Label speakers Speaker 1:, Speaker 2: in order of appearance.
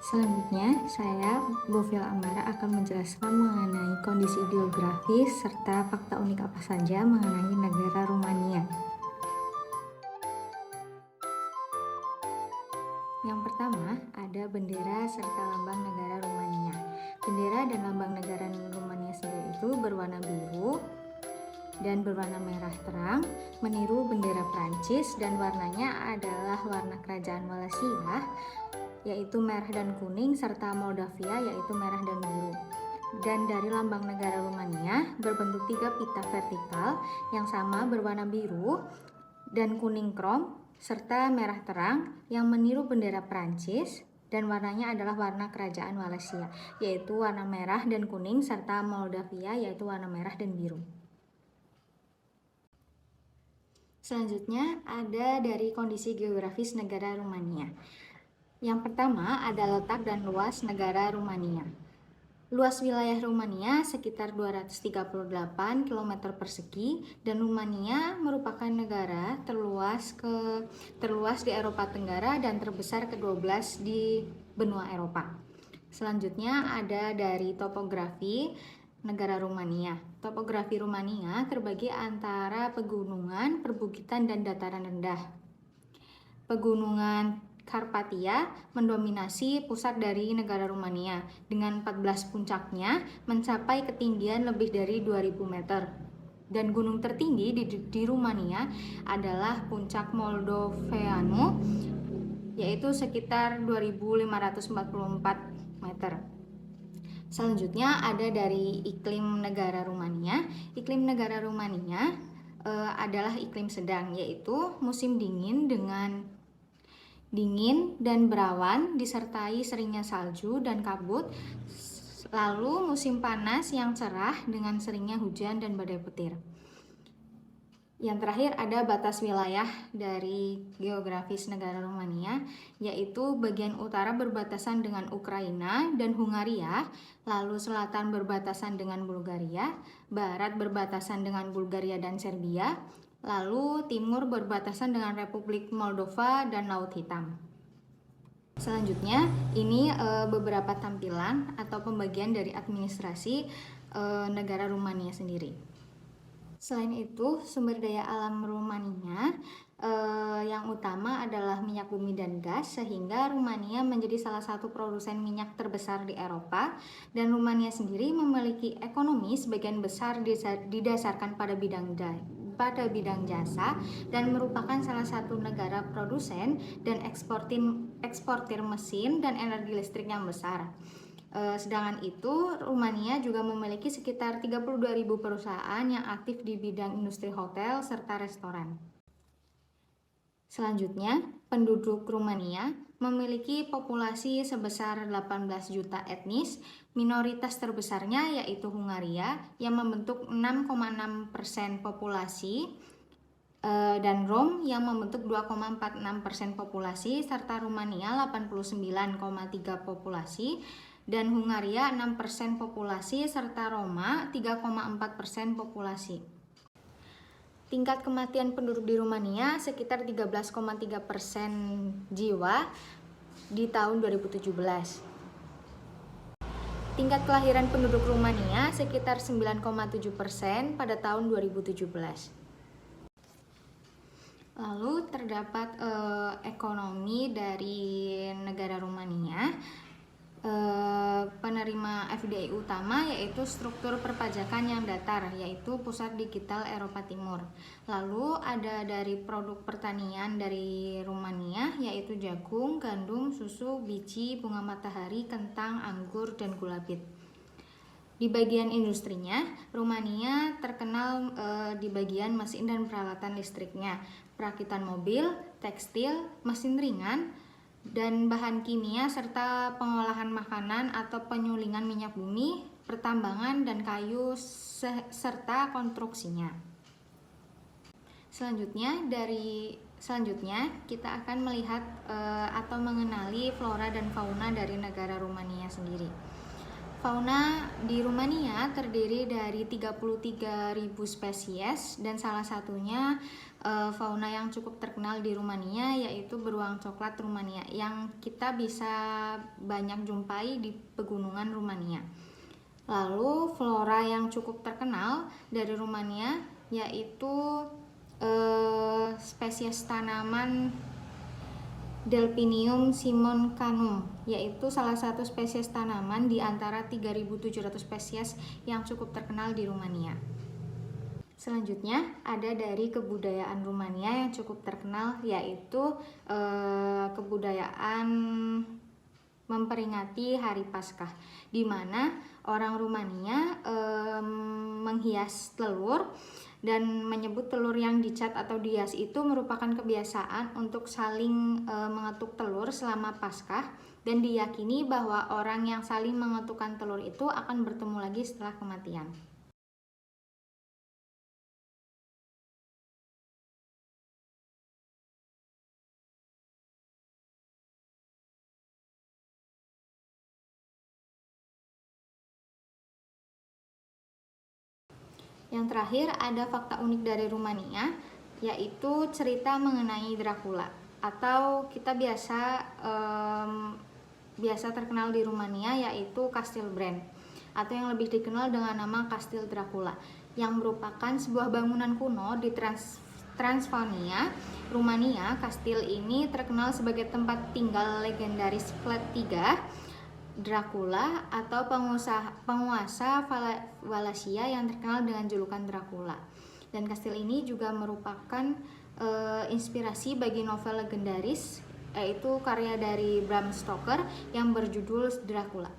Speaker 1: Selanjutnya, saya, Bovil Amara, akan menjelaskan mengenai kondisi geografis serta fakta unik apa saja mengenai negara Rumania. Yang pertama, ada bendera serta lambang negara Rumania. Bendera dan lambang negara Rumania sendiri itu berwarna biru dan berwarna merah terang, meniru bendera Prancis, dan warnanya adalah warna kerajaan Wallachia, yaitu merah dan kuning, serta Moldavia yaitu merah dan biru. Dan dari lambang negara Rumania berbentuk 3 pita vertikal yang sama berwarna biru dan kuning krom serta merah terang yang meniru bendera Prancis, dan warnanya adalah warna kerajaan Wallachia yaitu warna merah dan kuning, serta Moldavia yaitu warna merah dan biru. Selanjutnya ada dari kondisi geografis negara Rumania. Yang pertama ada letak dan luas negara Rumania. Luas wilayah Rumania sekitar 238 km persegi, dan Rumania merupakan negara terluas di Eropa Tenggara dan terbesar ke-12 di benua Eropa. Selanjutnya ada dari topografi negara Rumania. Topografi Rumania terbagi antara pegunungan, perbukitan, dan dataran rendah. Pegunungan Karpatia mendominasi pusat dari negara Rumania dengan 14 puncaknya mencapai ketinggian lebih dari 2000 meter. Dan gunung tertinggi di Rumania adalah puncak Moldoveanu yaitu sekitar 2544 meter. Selanjutnya ada dari iklim negara Rumania. Iklim negara Rumania adalah iklim sedang, yaitu musim dingin dan berawan disertai seringnya salju dan kabut, lalu musim panas yang cerah dengan seringnya hujan dan badai petir. Yang terakhir ada batas wilayah dari geografis negara Rumania, yaitu bagian utara berbatasan dengan Ukraina dan Hungaria, lalu selatan berbatasan dengan Bulgaria, barat berbatasan dengan Bulgaria dan Serbia, lalu timur berbatasan dengan Republik Moldova dan Laut Hitam. Selanjutnya, ini beberapa tampilan atau pembagian dari administrasi negara Rumania sendiri. Selain itu, sumber daya alam Rumania yang utama adalah minyak bumi dan gas, sehingga Rumania menjadi salah satu produsen minyak terbesar di Eropa, dan Rumania sendiri memiliki ekonomi sebagian besar didasarkan pada bidang jasa, dan merupakan salah satu negara produsen dan eksportir mesin dan energi listrik yang besar. Sedangkan itu, Rumania juga memiliki sekitar 32.000 perusahaan yang aktif di bidang industri hotel serta restoran. Selanjutnya, penduduk Rumania memiliki populasi sebesar 18 juta etnis. Minoritas terbesarnya yaitu Hungaria yang membentuk 6,6% populasi, dan Rom yang membentuk 2,46% populasi, serta Rumania 89,3% populasi, dan Hungaria 6% populasi, serta Roma 3,4% populasi. Tingkat kematian penduduk di Rumania sekitar 13,3% jiwa di tahun 2017. Tingkat kelahiran penduduk Rumania sekitar 9,7% pada tahun 2017. Lalu terdapat ekonomi dari negara Rumania. Penerima FDI utama yaitu struktur perpajakan yang datar, yaitu Pusat Digital Eropa Timur. Lalu ada dari produk pertanian dari Rumania, yaitu jagung, gandum, susu, biji, bunga matahari, kentang, anggur, dan gula bit. Di bagian industrinya, Rumania terkenal di bagian mesin dan peralatan listriknya, perakitan mobil, tekstil, mesin ringan, dan bahan kimia, serta pengolahan makanan atau penyulingan minyak bumi, pertambangan, dan kayu, serta konstruksinya. Selanjutnya kita akan melihat atau mengenali flora dan fauna dari negara Rumania sendiri. Fauna di Rumania terdiri dari 33.000 spesies, dan salah satunya fauna yang cukup terkenal di Rumania, yaitu beruang coklat Rumania yang kita bisa banyak jumpai di pegunungan Rumania. Lalu flora yang cukup terkenal dari Rumania yaitu spesies tanaman Delphinium simoncanum, yaitu salah satu spesies tanaman di antara 3.700 spesies yang cukup terkenal di Rumania. Selanjutnya ada dari kebudayaan Rumania yang cukup terkenal, yaitu kebudayaan memperingati Hari Paskah, di mana orang Rumania menghias telur dan menyebut telur yang dicat atau dihias itu merupakan kebiasaan untuk saling mengetuk telur selama Paskah, dan diyakini bahwa orang yang saling mengetukkan telur itu akan bertemu lagi setelah kematian. Yang terakhir ada fakta unik dari Rumania, yaitu cerita mengenai Dracula, atau kita biasa terkenal di Rumania yaitu Kastil Bran, atau yang lebih dikenal dengan nama Kastil Dracula, yang merupakan sebuah bangunan kuno di Transylvania, Rumania. Kastil ini terkenal sebagai tempat tinggal legendaris Vlad III Dracula, atau penguasa Wallachia yang terkenal dengan julukan Dracula. Dan kastil ini juga merupakan inspirasi bagi novel legendaris, yaitu karya dari Bram Stoker yang berjudul Dracula.